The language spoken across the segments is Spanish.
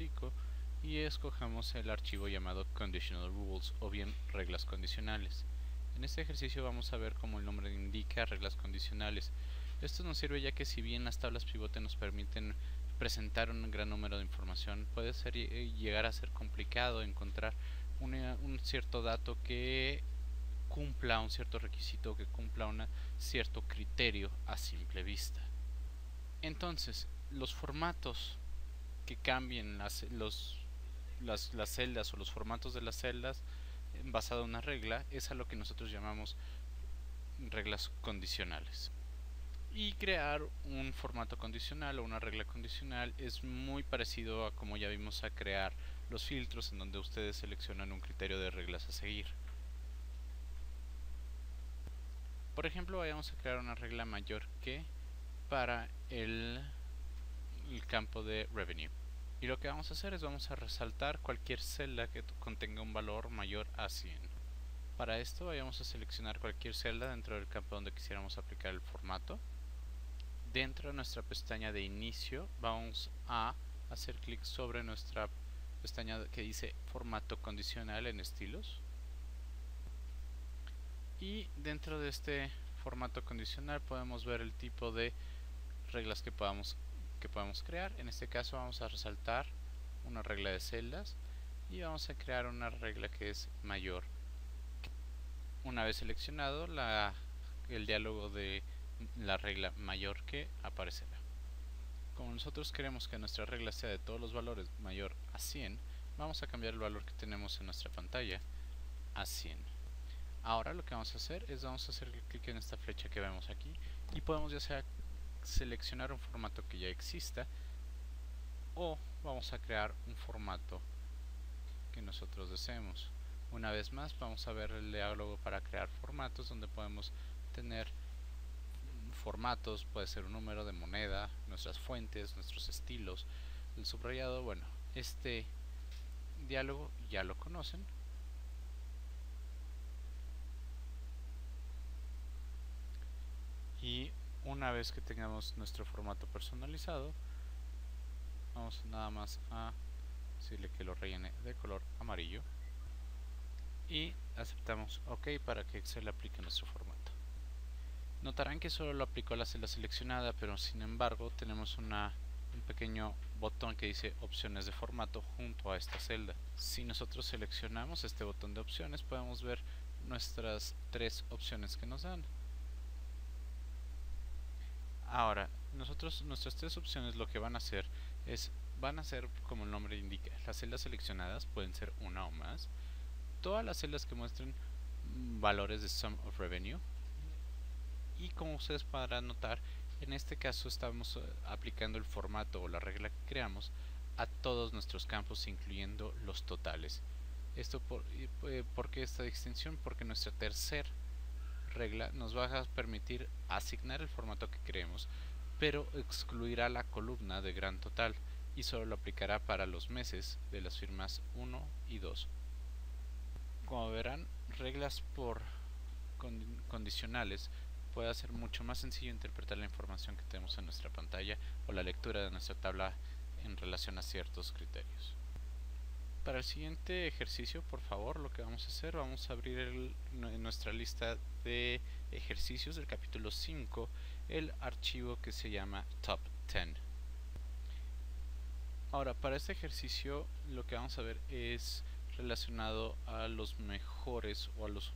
hocico y escojamos el archivo llamado conditional rules o bien reglas condicionales. En este ejercicio vamos a ver, como el nombre indica, reglas condicionales. Esto nos sirve ya que si bien las tablas pivote nos permiten presentar un gran número de información, puede llegar a ser complicado encontrar un cierto dato que cumpla un cierto requisito, que cumpla un cierto criterio a simple vista. Entonces, los formatos que cambien las celdas o los formatos de las celdas basado en una regla es a lo que nosotros llamamos reglas condicionales. Y crear un formato condicional o una regla condicional es muy parecido a como ya vimos a crear los filtros, en donde ustedes seleccionan un criterio de reglas a seguir. Por ejemplo, vayamos a crear una regla mayor que para el campo de revenue. Y lo que vamos a hacer es vamos a resaltar cualquier celda que contenga un valor mayor a 100. Para esto vayamos a seleccionar cualquier celda dentro del campo donde quisiéramos aplicar el formato. Dentro de nuestra pestaña de inicio vamos a hacer clic sobre nuestra pestaña que dice formato condicional en estilos. Y dentro de este formato condicional podemos ver el tipo de reglas que podamos crear. En este caso vamos a resaltar una regla de celdas y vamos a crear una regla que es mayor. Una vez seleccionado, el diálogo de la regla mayor que aparecerá. Como nosotros queremos que nuestra regla sea de todos los valores mayor a 100, vamos a cambiar el valor que tenemos en nuestra pantalla a 100. Ahora lo que vamos a hacer es vamos a hacer clic en esta flecha que vemos aquí y podemos ya sea seleccionar un formato que ya exista o vamos a crear un formato que nosotros deseemos. Una vez más vamos a ver el diálogo para crear formatos, donde podemos tener formatos, puede ser un número de moneda, nuestras fuentes, nuestros estilos, el subrayado. Bueno, este diálogo ya lo conocen. Y una vez que tengamos nuestro formato personalizado, vamos nada más a decirle que lo rellene de color amarillo y aceptamos OK para que Excel aplique nuestro formato. Notarán que solo lo aplicó a la celda seleccionada, pero sin embargo tenemos un pequeño botón que dice opciones de formato junto a esta celda. Si nosotros seleccionamos este botón de opciones, podemos ver nuestras 3 opciones que nos dan. Ahora, nuestras 3 opciones lo que van a hacer es, como el nombre indica, las celdas seleccionadas pueden ser una o más, todas las celdas que muestren valores de sum of revenue, y como ustedes podrán notar, en este caso estamos aplicando el formato o la regla que creamos a todos nuestros campos, incluyendo los totales. ¿Por qué esta distinción? Porque nuestra tercera regla nos va a permitir asignar el formato que queremos, pero excluirá la columna de gran total y solo lo aplicará para los meses de las firmas 1 y 2. Como verán, reglas por condicionales puede hacer mucho más sencillo interpretar la información que tenemos en nuestra pantalla o la lectura de nuestra tabla en relación a ciertos criterios. Para el siguiente ejercicio, por favor, lo que vamos a hacer, vamos a abrir en nuestra lista de ejercicios del capítulo 5 el archivo que se llama Top 10. Ahora, para este ejercicio lo que vamos a ver es relacionado a los mejores o a los...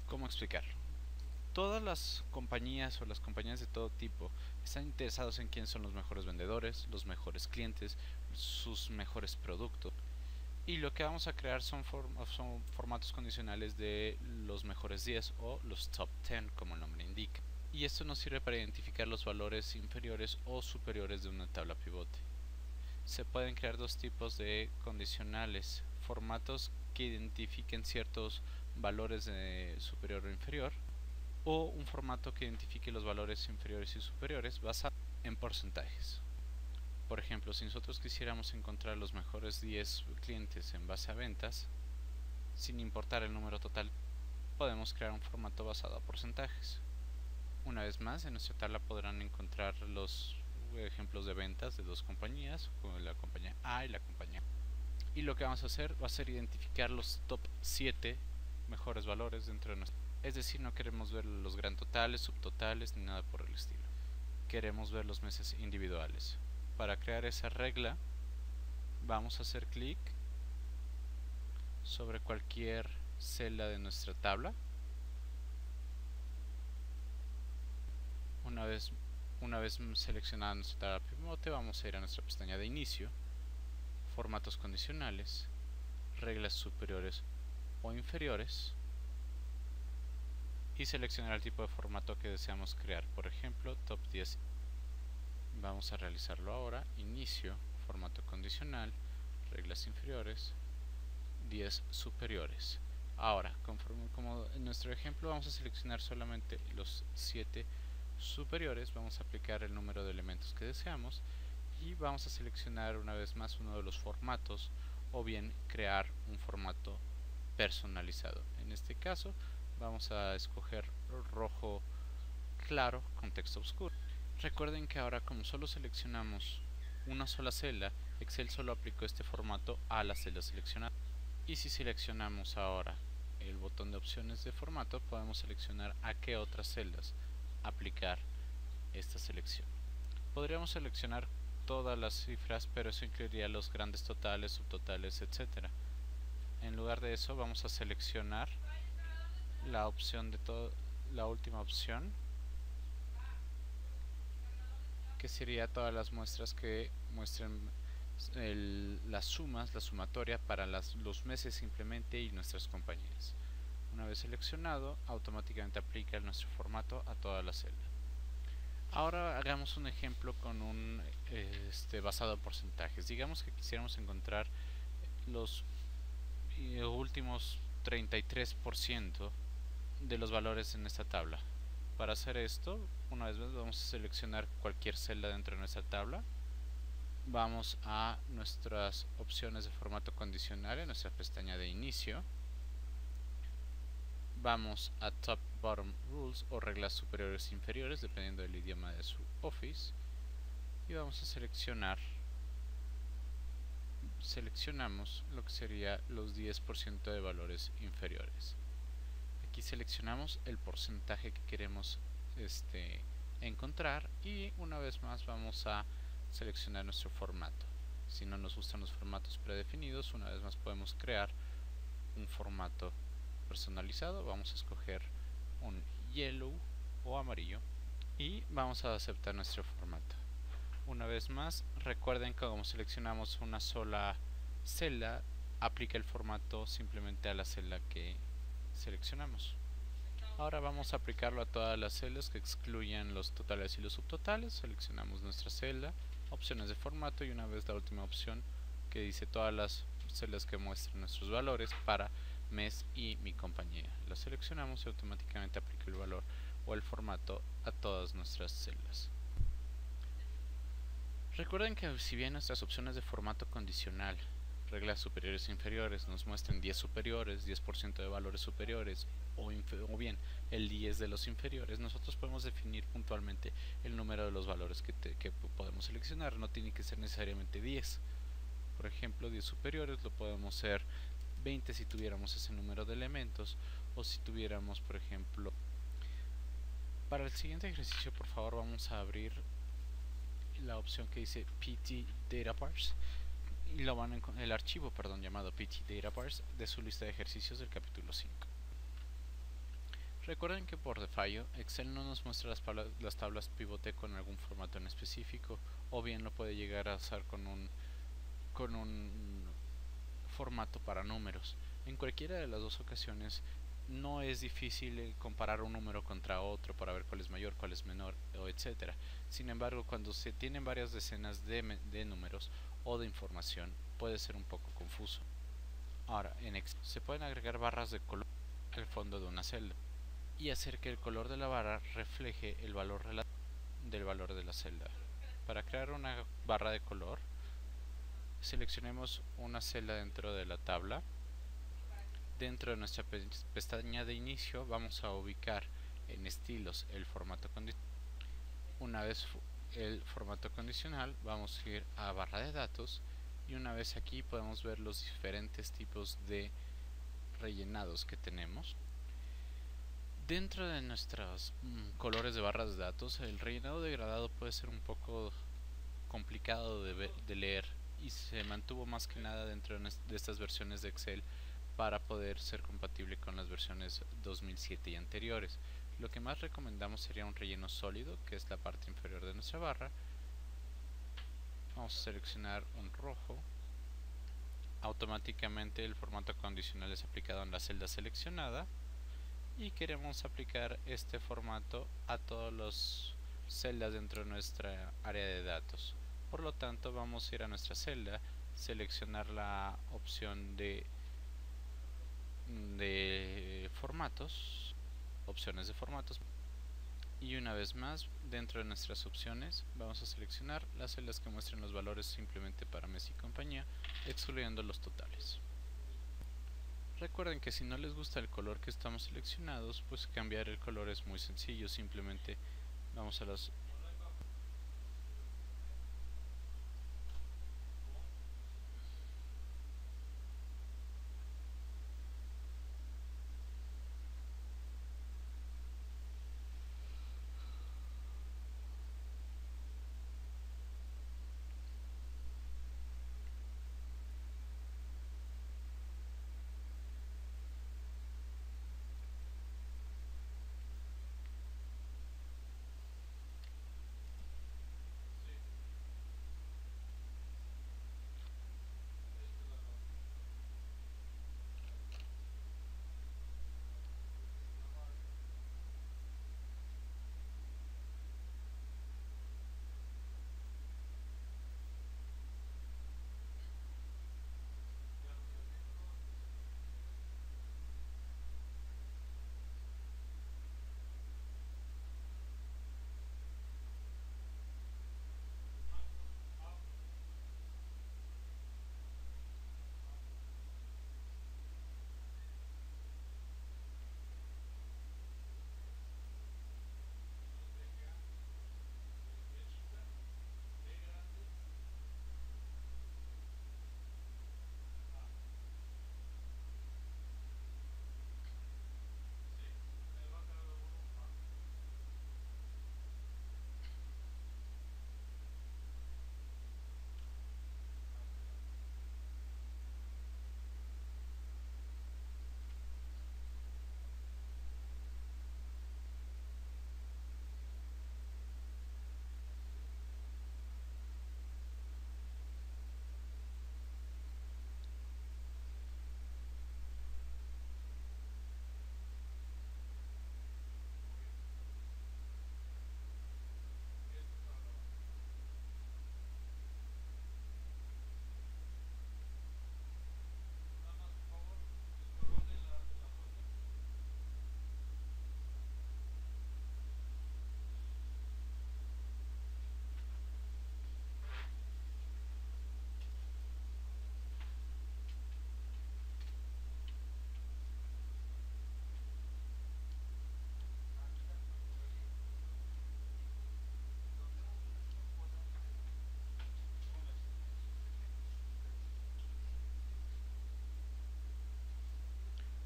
¿Cómo explicarlo? Todas las compañías o las compañías de todo tipo están interesados en quiénes son los mejores vendedores, los mejores clientes, sus mejores productos. Y lo que vamos a crear son formatos condicionales de los mejores 10 o los top 10, como el nombre indica. Y esto nos sirve para identificar los valores inferiores o superiores de una tabla pivote. Se pueden crear dos tipos de condicionales: formatos que identifiquen ciertos valores de superior o inferior, o un formato que identifique los valores inferiores y superiores basado en porcentajes. Por ejemplo, si nosotros quisiéramos encontrar los mejores 10 clientes en base a ventas, sin importar el número total, podemos crear un formato basado a porcentajes. Una vez más, en nuestra tabla podrán encontrar los ejemplos de ventas de dos compañías, como la compañía A y la compañía. Y lo que vamos a hacer va a ser identificar los top 7 mejores valores dentro de nuestro. Es decir, no queremos ver los gran totales, subtotales ni nada por el estilo. Queremos ver los meses individuales. Para crear esa regla vamos a hacer clic sobre cualquier celda de nuestra tabla. Una vez seleccionada nuestra tabla pivote, vamos a ir a nuestra pestaña de inicio, formatos condicionales, reglas superiores o inferiores, y seleccionar el tipo de formato que deseamos crear. Por ejemplo, top 10. Vamos a realizarlo ahora. Inicio, formato condicional, reglas inferiores, 10 superiores. Ahora, como en nuestro ejemplo vamos a seleccionar solamente los 7 superiores, vamos a aplicar el número de elementos que deseamos y vamos a seleccionar una vez más uno de los formatos, o bien crear un formato personalizado. En este caso vamos a escoger rojo claro con texto oscuro. Recuerden que ahora, como solo seleccionamos una sola celda, Excel solo aplicó este formato a la celda seleccionada. Y si seleccionamos ahora el botón de opciones de formato, podemos seleccionar a qué otras celdas aplicar esta selección. Podríamos seleccionar todas las cifras, pero eso incluiría los grandes totales, subtotales, etc. En lugar de eso, vamos a seleccionar la opción de la última opción, que sería todas las muestras que muestren las sumas, la sumatoria para los meses simplemente y nuestras compañías. Una vez seleccionado, automáticamente aplica nuestro formato a toda la celda. Ahora hagamos un ejemplo con un basado en porcentajes. Digamos que quisiéramos encontrar los últimos 33% de los valores en esta tabla. Para hacer esto, una vez más vamos a seleccionar cualquier celda dentro de nuestra tabla. Vamos a nuestras opciones de formato condicional en nuestra pestaña de inicio. Vamos a Top Bottom Rules o reglas superiores e inferiores, dependiendo del idioma de su Office. Y vamos a seleccionamos lo que sería los 10% de valores inferiores. Aquí seleccionamos el porcentaje que queremos encontrar y una vez más vamos a seleccionar nuestro formato. Si no nos gustan los formatos predefinidos, una vez más podemos crear un formato personalizado. Vamos a escoger un yellow o amarillo y vamos a aceptar nuestro formato. Una vez más, recuerden que como seleccionamos una sola celda, aplica el formato simplemente a la celda que seleccionamos. Ahora vamos a aplicarlo a todas las celdas que excluyan los totales y los subtotales. Seleccionamos nuestra celda, opciones de formato, y una vez la última opción que dice todas las celdas que muestran nuestros valores para mes y mi compañía. La seleccionamos y automáticamente aplica el valor o el formato a todas nuestras celdas. Recuerden que si bien nuestras opciones de formato condicional, reglas superiores e inferiores, nos muestran 10 superiores, 10% de valores superiores o bien el 10 de los inferiores, nosotros podemos definir puntualmente el número de los valores que podemos seleccionar. No tiene que ser necesariamente 10. Por ejemplo, 10 superiores lo podemos ser 20 si tuviéramos ese número de elementos, o si tuviéramos, por ejemplo, para el siguiente ejercicio, por favor, vamos a abrir la opción que dice PT Data Parse y lo van a el archivo, llamado PT Data Parse de su lista de ejercicios del capítulo 5. Recuerden que por defallo Excel no nos muestra las tablas pivote con algún formato en específico, o bien lo puede llegar a usar con un formato para números. En cualquiera de las dos ocasiones no es difícil comparar un número contra otro para ver cuál es mayor, cuál es menor, o etcétera. Sin embargo, cuando se tienen varias decenas de números o de información, puede ser un poco confuso. Ahora, en Excel se pueden agregar barras de color al fondo de una celda y hacer que el color de la barra refleje el valor relativo del valor de la celda. Para crear una barra de color, seleccionemos una celda dentro de la tabla. Dentro de nuestra pestaña de inicio vamos a ubicar en estilos el formato condicional. Una vez el formato condicional, vamos a ir a barra de datos y una vez aquí podemos ver los diferentes tipos de rellenados que tenemos. Dentro de nuestros colores de barras de datos, el rellenado degradado puede ser un poco complicado de leer y se mantuvo más que nada dentro de estas versiones de Excel para poder ser compatible con las versiones 2007 y anteriores. Lo que más recomendamos sería un relleno sólido, que es la parte inferior de nuestra barra. Vamos a seleccionar un rojo. Automáticamente el formato condicional es aplicado en la celda seleccionada y queremos aplicar este formato a todas las celdas dentro de nuestra área de datos. Por lo tanto, vamos a ir a nuestra celda, seleccionar la opción de formatos, opciones de formatos, y una vez más dentro de nuestras opciones vamos a seleccionar las celdas que muestren los valores simplemente para mes y compañía, excluyendo los totales. Recuerden que si no les gusta el color que estamos seleccionados, pues cambiar el color es muy sencillo, simplemente vamos a las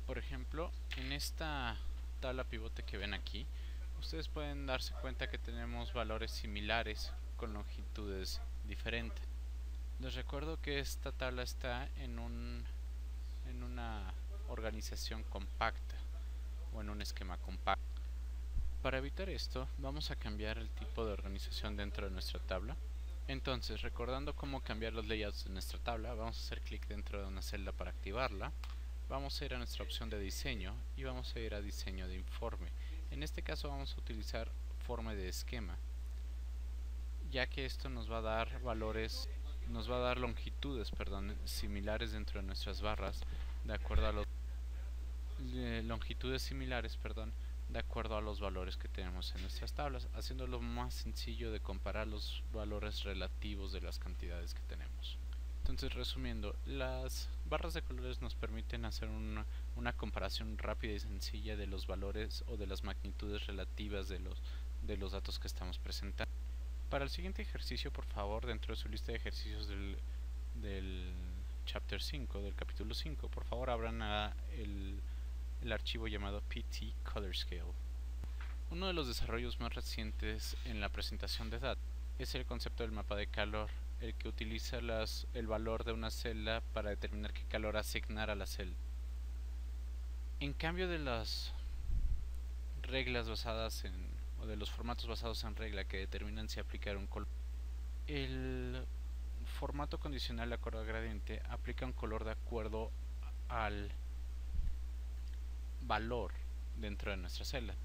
Por ejemplo, en esta tabla pivote que ven aquí, ustedes pueden darse cuenta que tenemos valores similares con longitudes diferentes. Les recuerdo que esta tabla está en una organización compacta o en un esquema compacto. Para evitar esto, vamos a cambiar el tipo de organización dentro de nuestra tabla. Entonces, recordando cómo cambiar los layouts de nuestra tabla, vamos a hacer clic dentro de una celda para activarla. Vamos a ir a nuestra opción de diseño y vamos a ir a diseño de informe. En este caso vamos a utilizar forma de esquema, ya que esto nos va a dar valores, nos va a dar longitudes, similares dentro de nuestras barras, de acuerdo a los longitudes similares, de acuerdo a los valores que tenemos en nuestras tablas, haciéndolo más sencillo de comparar los valores relativos de las cantidades que tenemos. Entonces, resumiendo, las barras de colores nos permiten hacer una comparación rápida y sencilla de los valores o de las magnitudes relativas de los datos que estamos presentando. Para el siguiente ejercicio, por favor, dentro de su lista de ejercicios del Chapter 5, del capítulo 5, por favor abran el archivo llamado PT Color Scale. Uno de los desarrollos más recientes en la presentación de datos es el concepto del mapa de calor, el que utiliza el valor de una celda para determinar qué calor asignar a la celda. En cambio de las reglas basadas o de los formatos basados en regla que determinan si aplicar un color, el formato condicional de acuerdo a gradiente aplica un color de acuerdo al valor dentro de nuestra celda.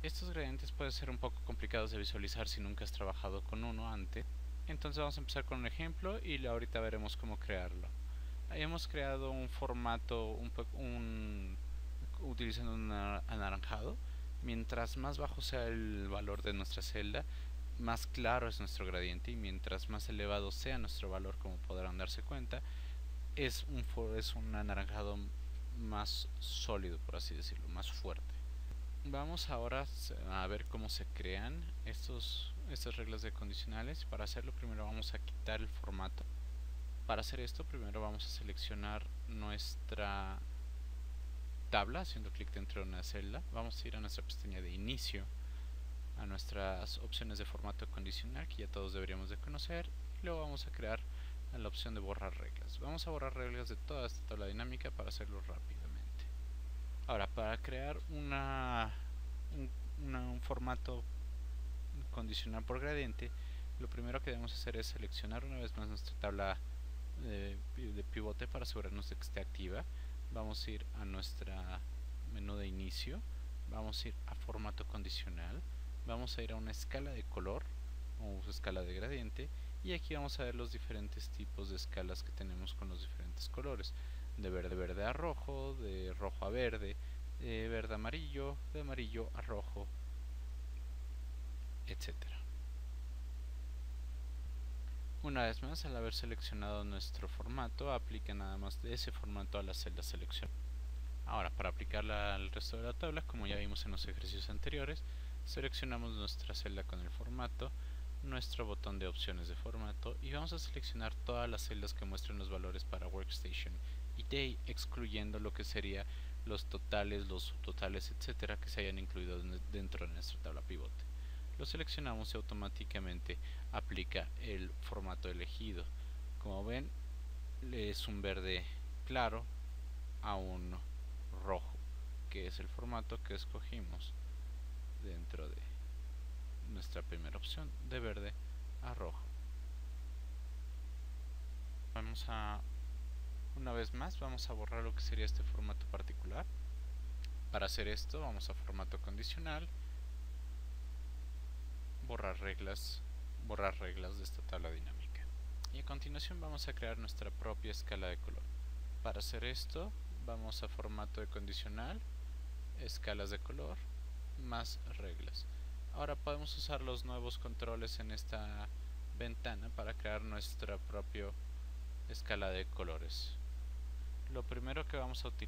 Estos gradientes pueden ser un poco complicados de visualizar si nunca has trabajado con uno antes, entonces vamos a empezar con un ejemplo y ahorita veremos cómo crearlo. Hemos creado un formato utilizando un anaranjado. Mientras más bajo sea el valor de nuestra celda, más claro es nuestro gradiente, y mientras más elevado sea nuestro valor, como podrán darse cuenta, es un anaranjado más sólido, por así decirlo, más fuerte. Vamos ahora a ver cómo se crean estas reglas de condicionales. Para hacerlo, primero vamos a quitar el formato. Para hacer esto, primero vamos a seleccionar nuestra tabla haciendo clic dentro de una celda. Vamos a ir a nuestra pestaña de inicio, a nuestras opciones de formato condicional que ya todos deberíamos de conocer, y luego vamos a crear la opción de borrar reglas. Vamos a borrar reglas de toda esta tabla dinámica para hacerlo rápidamente. Ahora, para crear un formato condicional por gradiente, lo primero que debemos hacer es seleccionar una vez más nuestra tabla de pivote para asegurarnos de que esté activa. Vamos a ir a nuestro menú de inicio, vamos a ir a formato condicional, vamos a ir a una escala de color o escala de gradiente, y aquí vamos a ver los diferentes tipos de escalas que tenemos con los diferentes colores: de verde a rojo, de rojo a verde, de verde a amarillo, de amarillo a rojo, etcétera. Una vez más, al haber seleccionado nuestro formato, aplica nada más de ese formato a la celda seleccionada. Ahora, para aplicarla al resto de la tabla, como ya vimos en los ejercicios anteriores, seleccionamos nuestra celda con el formato, nuestro botón de opciones de formato, y vamos a seleccionar todas las celdas que muestren los valores para Workstation y Day, excluyendo lo que sería los totales, los subtotales, etcétera, que se hayan incluido dentro de nuestra tabla pivote. Lo seleccionamos y automáticamente aplica el formato elegido. Como ven, es un verde claro a un rojo, que es el formato que escogimos dentro de nuestra primera opción, de verde a rojo. Una vez más, vamos a borrar lo que sería este formato particular. Para hacer esto, vamos a formato condicional, borrar reglas de esta tabla dinámica, y a continuación vamos a crear nuestra propia escala de color. Para hacer esto, vamos a formato de condicional, escalas de color, más reglas. Ahora podemos usar los nuevos controles en esta ventana para crear nuestra propia escala de colores. Lo primero que vamos a hacer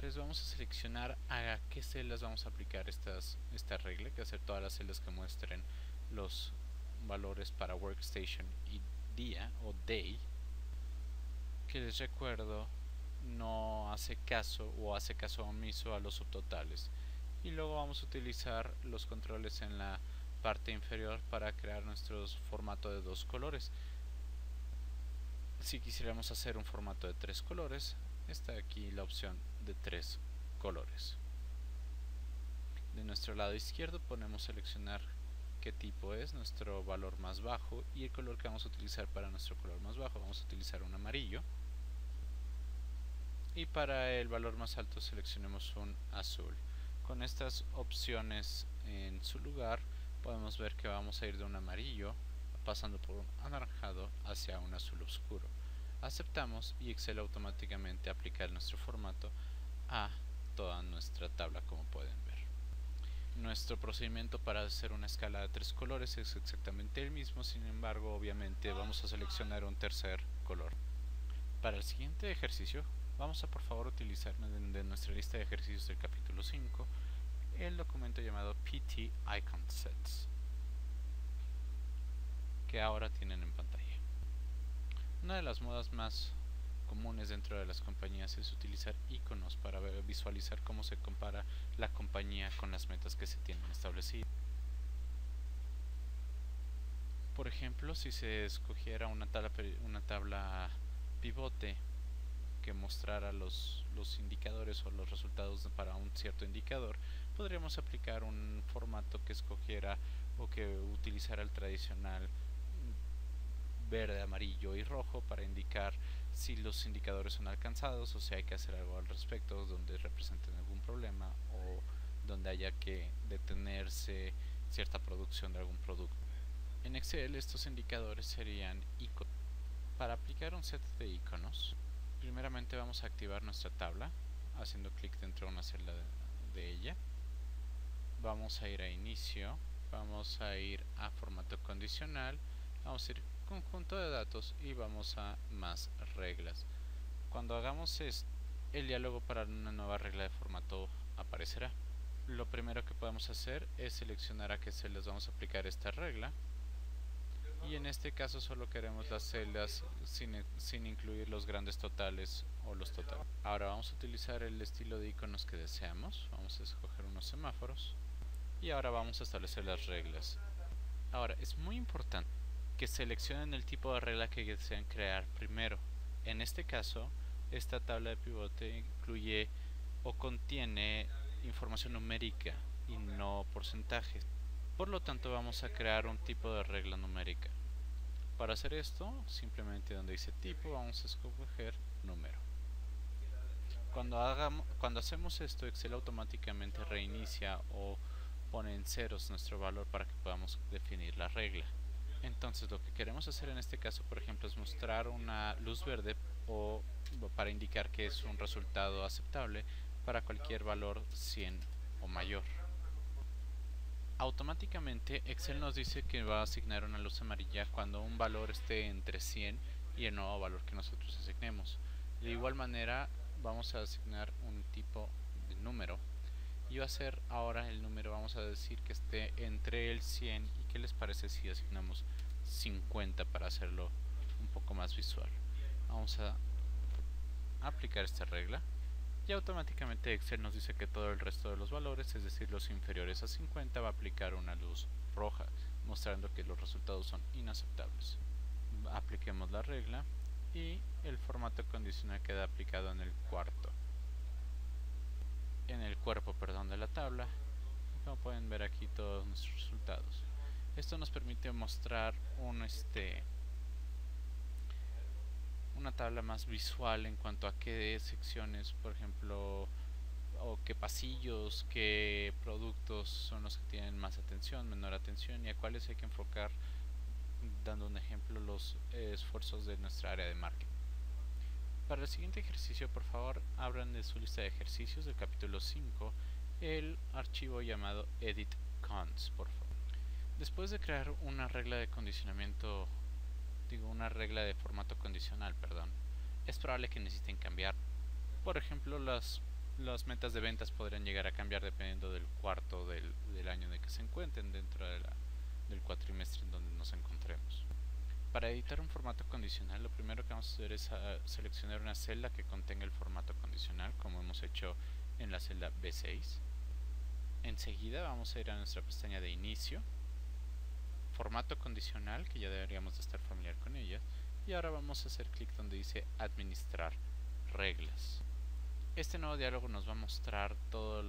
es vamos a seleccionar a qué celdas vamos a aplicar esta regla, que hacer todas las celdas que muestren los valores para Workstation y día o Day, que les recuerdo no hace caso o hace caso omiso a los subtotales. Y luego vamos a utilizar los controles en la parte inferior para crear nuestro formato de 2 colores. Si quisiéramos hacer un formato de 3 colores, está aquí la opción de 3 colores. De nuestro lado izquierdo podemos seleccionar qué tipo es nuestro valor más bajo y el color que vamos a utilizar para nuestro color más bajo. Vamos a utilizar un amarillo, y para el valor más alto seleccionemos un azul. Con estas opciones en su lugar, podemos ver que vamos a ir de un amarillo, pasando por un anaranjado, hacia un azul oscuro. Aceptamos y Excel automáticamente aplica nuestro formato a toda nuestra tabla, como pueden ver. Nuestro procedimiento para hacer una escala de 3 colores es exactamente el mismo, sin embargo, obviamente vamos a seleccionar un tercer color. Para el siguiente ejercicio, vamos a por favor utilizar de nuestra lista de ejercicios del capítulo 5 el documento llamado PT Icon Sets, que ahora tienen en pantalla. Una de las modas más comunes dentro de las compañías es utilizar iconos para visualizar cómo se compara la compañía con las metas que se tienen establecidas. Por ejemplo, si se escogiera una tabla pivote que mostrara los indicadores o los resultados para un cierto indicador, podríamos aplicar un formato que escogiera o que utilizara el tradicional verde, amarillo y rojo para indicar si los indicadores son alcanzados o si hay que hacer algo al respecto, donde representen algún problema o donde haya que detenerse cierta producción de algún producto. En Excel estos indicadores serían iconos. Para aplicar un set de iconos, primeramente vamos a activar nuestra tabla haciendo clic dentro de una celda de ella. Vamos a ir a inicio, vamos a ir a formato condicional, vamos a ir conjunto de datos y vamos a más reglas. Cuando hagamos esto, el diálogo para una nueva regla de formato aparecerá. Lo primero que podemos hacer es seleccionar a qué celdas vamos a aplicar esta regla, y en este caso solo queremos las celdas sin incluir los grandes totales o los totales. Ahora vamos a utilizar el estilo de iconos que deseamos, vamos a escoger unos semáforos y ahora vamos a establecer las reglas. Ahora es muy importante que seleccionen el tipo de regla que desean crear primero. En este caso, esta tabla de pivote incluye o contiene información numérica y no porcentajes. Por lo tanto, vamos a crear un tipo de regla numérica. Para hacer esto, simplemente donde dice tipo, vamos a escoger número. Cuando hacemos esto, Excel automáticamente reinicia o pone en ceros nuestro valor para que podamos definir la regla. Entonces lo que queremos hacer en este caso, por ejemplo, es mostrar una luz verde o para indicar que es un resultado aceptable para cualquier valor 100 o mayor. Automáticamente Excel nos dice que va a asignar una luz amarilla cuando un valor esté entre 100 y el nuevo valor que nosotros asignemos. De igual manera vamos a asignar un tipo de número y va a ser ahora el número, vamos a decir que esté entre el 100 y qué les parece si asignamos 50 para hacerlo un poco más visual. Vamos a aplicar esta regla y automáticamente Excel nos dice que todo el resto de los valores, es decir los inferiores a 50, va a aplicar una luz roja mostrando que los resultados son inaceptables. Apliquemos la regla y el formato condicional queda aplicado en el cuerpo de la tabla. Como pueden ver aquí todos nuestros resultados. Esto nos permite mostrar una tabla más visual en cuanto a qué secciones, por ejemplo, o qué pasillos, qué productos son los que tienen más atención, menor atención y a cuáles hay que enfocar, dando un ejemplo, los esfuerzos de nuestra área de marketing. Para el siguiente ejercicio, por favor, abran de su lista de ejercicios del capítulo 5 el archivo llamado edit cons, por favor. Después de crear una regla de condicionamiento, una regla de formato condicional, es probable que necesiten cambiar. Por ejemplo, las metas de ventas podrían llegar a cambiar dependiendo del cuarto del año en el que se encuentren dentro del cuatrimestre en donde nos encontremos. Para editar un formato condicional, lo primero que vamos a hacer es seleccionar una celda que contenga el formato condicional, como hemos hecho en la celda B6. Enseguida vamos a ir a nuestra pestaña de inicio, formato condicional, que ya deberíamos de estar familiar con ella, y ahora vamos a hacer clic donde dice administrar reglas. Este nuevo diálogo nos va a mostrar todas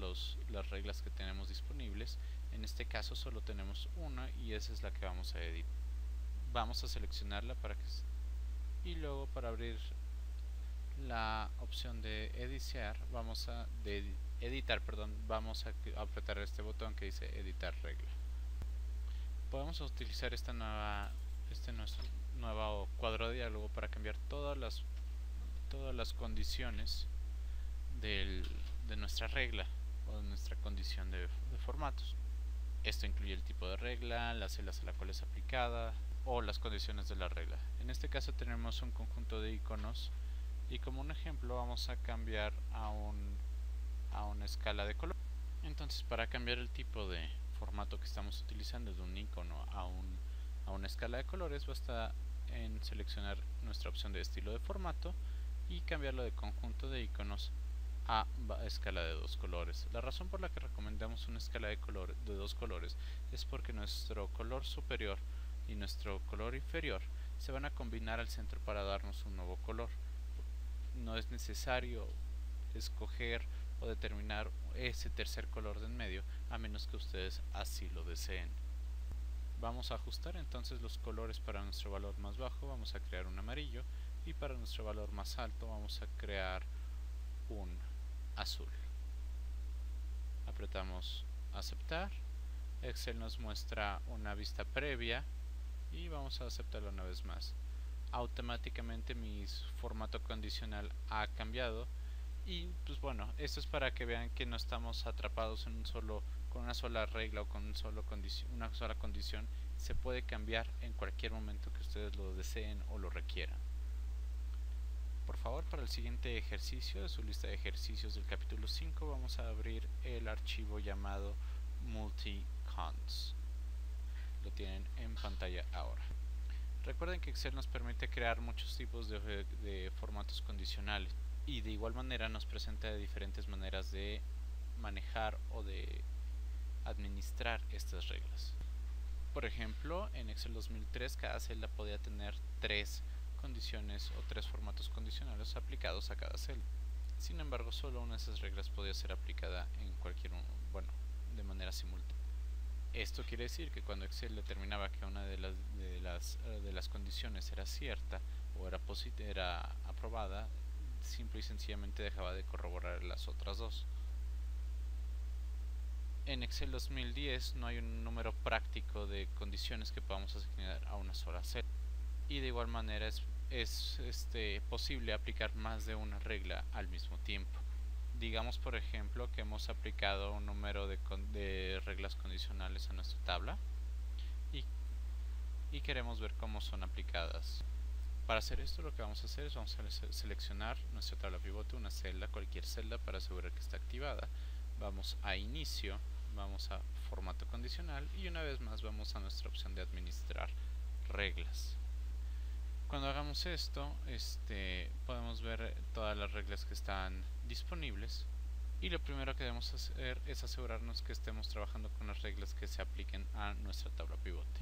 las reglas que tenemos disponibles. En este caso solo tenemos una y esa es la que vamos a editar. Vamos a seleccionarla y luego para abrir la opción de editar vamos a apretar este botón que dice editar regla. Podemos utilizar nuestro nuevo cuadro de diálogo para cambiar todas las condiciones de nuestra regla o de nuestra condición de formatos. Esto incluye el tipo de regla, las celdas a las cuales es aplicada o las condiciones de la regla. En este caso tenemos un conjunto de iconos y como un ejemplo vamos a cambiar a una escala de color. Entonces, para cambiar el tipo de formato que estamos utilizando de un icono a una escala de colores, basta en seleccionar nuestra opción de estilo de formato y cambiarlo de conjunto de iconos a escala de 2 colores. La razón por la que recomendamos una escala de 2 colores es porque nuestro color superior y nuestro color inferior se van a combinar al centro para darnos un nuevo color. No es necesario escoger o determinar ese tercer color de en medio a menos que ustedes así lo deseen. Vamos a ajustar entonces los colores. Para nuestro valor más bajo vamos a crear un amarillo y para nuestro valor más alto vamos a crear un azul. Apretamos aceptar. Excel nos muestra una vista previa y vamos a aceptarlo una vez más. Automáticamente mi formato condicional ha cambiado y pues bueno, esto es para que vean que no estamos atrapados en con una sola regla o con una sola condición. Se puede cambiar en cualquier momento que ustedes lo deseen o lo requieran. Por favor, para el siguiente ejercicio de su lista de ejercicios del capítulo 5 vamos a abrir el archivo llamado multi-cons. Lo tienen en pantalla ahora. Recuerden que Excel nos permite crear muchos tipos de formatos condicionales y de igual manera nos presenta diferentes maneras de manejar o de administrar estas reglas. Por ejemplo, en Excel 2003 cada celda podía tener 3 condiciones o 3 formatos condicionales aplicados a cada celda. Sin embargo, solo una de esas reglas podía ser aplicada en de manera simultánea. Esto quiere decir que cuando Excel determinaba que una de las condiciones era cierta o era aprobada, simple y sencillamente dejaba de corroborar las otras dos. En Excel 2010 no hay un número práctico de condiciones que podamos asignar a una sola celda y de igual manera es posible aplicar más de una regla al mismo tiempo. Digamos por ejemplo que hemos aplicado un número de reglas condicionales a nuestra tabla y queremos ver cómo son aplicadas. Para hacer esto lo que vamos a hacer es vamos a seleccionar nuestra tabla pivote, una celda, cualquier celda para asegurar que está activada. Vamos a inicio, vamos a formato condicional y una vez más vamos a nuestra opción de administrar reglas. Cuando hagamos esto, podemos ver todas las reglas que están disponibles y lo primero que debemos hacer es asegurarnos que estemos trabajando con las reglas que se apliquen a nuestra tabla pivote.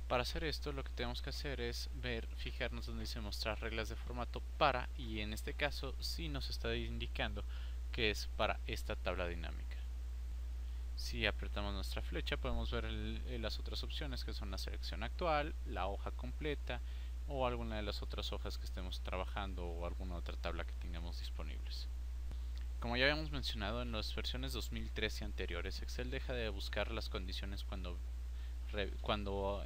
Para hacer esto lo que tenemos que hacer es fijarnos donde dice mostrar reglas de formato para, y en este caso sí nos está indicando que es para esta tabla dinámica. Si apretamos nuestra flecha podemos ver las otras opciones que son la selección actual, la hoja completa o alguna de las otras hojas que estemos trabajando o alguna otra tabla que tengamos disponibles. Como ya habíamos mencionado en las versiones 2013 y anteriores, Excel deja de buscar las condiciones cuando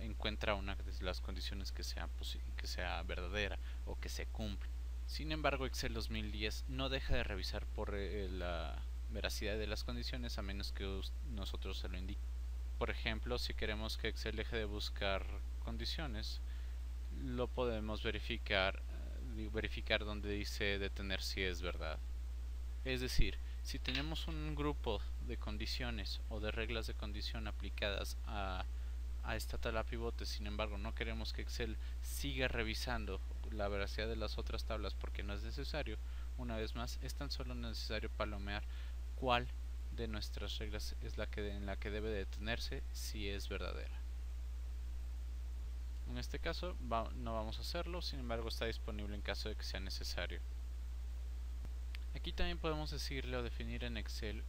encuentra una de las condiciones que sea verdadera o que se cumple. Sin embargo, Excel 2010 no deja de revisar por la veracidad de las condiciones a menos que nosotros se lo indiquemos. Por ejemplo, si queremos que Excel deje de buscar condiciones, lo podemos verificar donde dice detener si es verdad. Es decir, si tenemos un grupo de condiciones o de reglas de condición aplicadas a esta tabla pivote, sin embargo no queremos que Excel siga revisando la veracidad de las otras tablas porque no es necesario, una vez más es tan solo necesario palomear cuál de nuestras reglas es en la que debe detenerse si es verdadera. En este caso no vamos a hacerlo, sin embargo está disponible en caso de que sea necesario. Aquí también podemos decirle o definir en Excel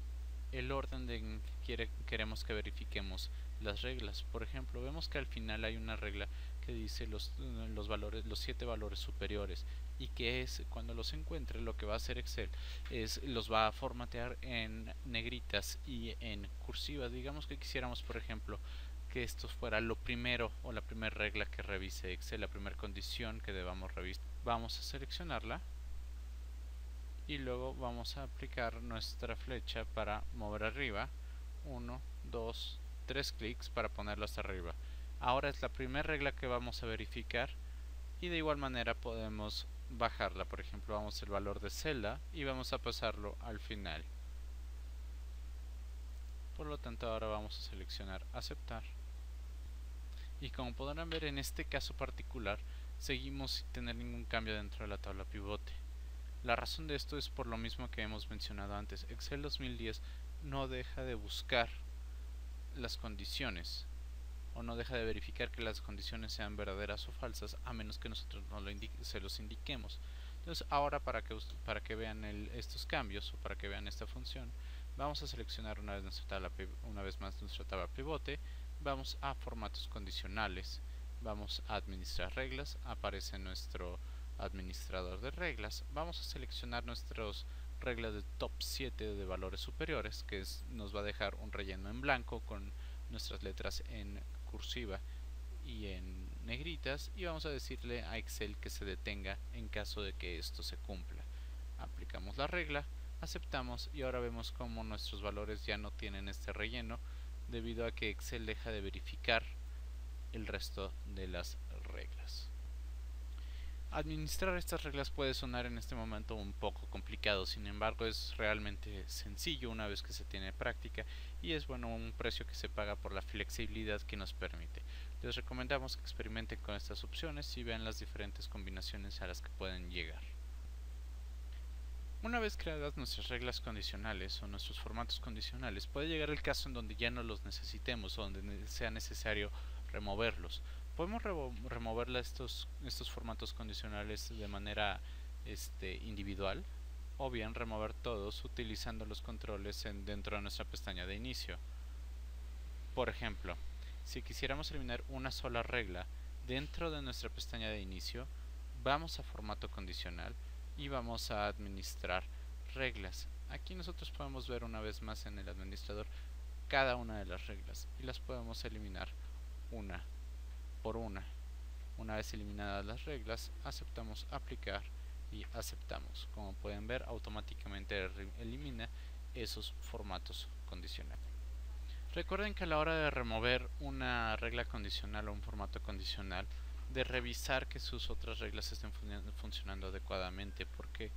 el orden de que queremos que verifiquemos las reglas. Por ejemplo, vemos que al final hay una regla que dice los 7 valores superiores y que cuando los encuentre lo que va a hacer Excel es los va a formatear en negritas y en cursivas. Digamos que quisiéramos, por ejemplo, que esto fuera lo primero o la primera regla que revise Excel, la primera condición que debamos revisar. Vamos a seleccionarla y luego vamos a aplicar nuestra flecha para mover arriba 1, 2, 3 clics para ponerlo hasta arriba. Ahora es la primera regla que vamos a verificar y de igual manera podemos bajarla. Por ejemplo, vamos al valor de celda y vamos a pasarlo al final. Por lo tanto, ahora vamos a seleccionar aceptar. Y como podrán ver, en este caso particular seguimos sin tener ningún cambio dentro de la tabla pivote. La razón de esto es por lo mismo que hemos mencionado antes. Excel 2010 no deja de buscar las condiciones o no deja de verificar que las condiciones sean verdaderas o falsas, a menos que nosotros no se los indiquemos. Entonces ahora para que vean estos cambios o para que vean esta función, vamos a seleccionar una vez más nuestra tabla pivote, vamos a formatos condicionales, vamos a administrar reglas, aparece nuestro administrador de reglas, vamos a seleccionar nuestras reglas de top 7 de valores superiores, que nos va a dejar un relleno en blanco con nuestras letras en cursiva y en negritas, y vamos a decirle a Excel que se detenga en caso de que esto se cumpla. Aplicamos la regla, aceptamos y ahora vemos como nuestros valores ya no tienen este relleno debido a que Excel deja de verificar el resto de las reglas. Administrar estas reglas puede sonar en este momento un poco complicado, sin embargo es realmente sencillo una vez que se tiene práctica y es bueno un precio que se paga por la flexibilidad que nos permite. Les recomendamos que experimenten con estas opciones y vean las diferentes combinaciones a las que pueden llegar. Una vez creadas nuestras reglas condicionales o nuestros formatos condicionales, puede llegar el caso en donde ya no los necesitemos o donde sea necesario removerlos. Podemos remover estos formatos condicionales de manera individual, o bien remover todos utilizando los controles dentro de nuestra pestaña de inicio. Por ejemplo, si quisiéramos eliminar una sola regla dentro de nuestra pestaña de inicio, vamos a formato condicional y vamos a administrar reglas. Aquí nosotros podemos ver una vez más en el administrador cada una de las reglas y las podemos eliminar una por una. Una vez eliminadas las reglas, aceptamos aplicar y aceptamos. Como pueden ver, automáticamente elimina esos formatos condicionales. Recuerden que a la hora de remover una regla condicional o un formato condicional, de revisar que sus otras reglas estén funcionando adecuadamente. Porque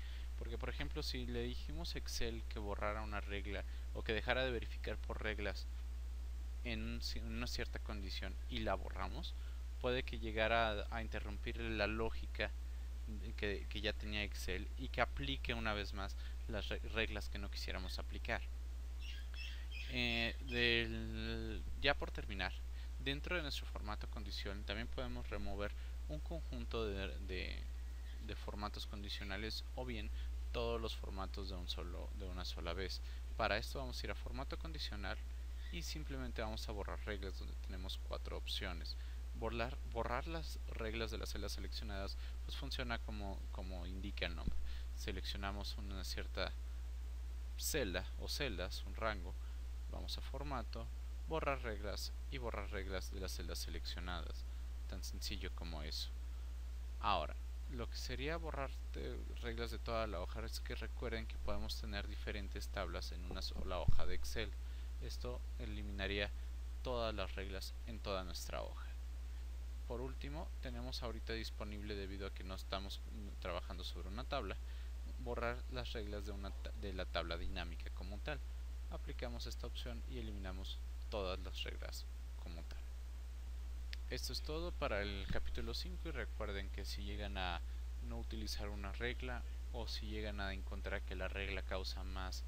por ejemplo, si le dijimos a Excel que borrara una regla o que dejara de verificar por reglas en una cierta condición y la borramos, puede que llegara a interrumpir la lógica que ya tenía Excel y que aplique una vez más las reglas que no quisiéramos aplicar. Ya por terminar, dentro de nuestro formato condición también podemos remover un conjunto de formatos condicionales o bien todos los formatos de una sola vez. Para esto vamos a ir a formato condicional y simplemente vamos a borrar reglas, donde tenemos 4 opciones. Borrar las reglas de las celdas seleccionadas pues funciona como indica el nombre. Seleccionamos una cierta celda o celdas, un rango, vamos a formato, borrar reglas y borrar reglas de las celdas seleccionadas, tan sencillo como eso. Ahora, lo que sería borrar reglas de toda la hoja es que recuerden que podemos tener diferentes tablas en una sola hoja de Excel. Esto eliminaría todas las reglas en toda nuestra hoja. Por último, tenemos ahorita disponible, debido a que no estamos trabajando sobre una tabla, borrar las reglas de la tabla dinámica como tal. Aplicamos esta opción y eliminamos todas las reglas como tal. Esto es todo para el capítulo 5 y recuerden que si llegan a no utilizar una regla o si llegan a encontrar que la regla causa más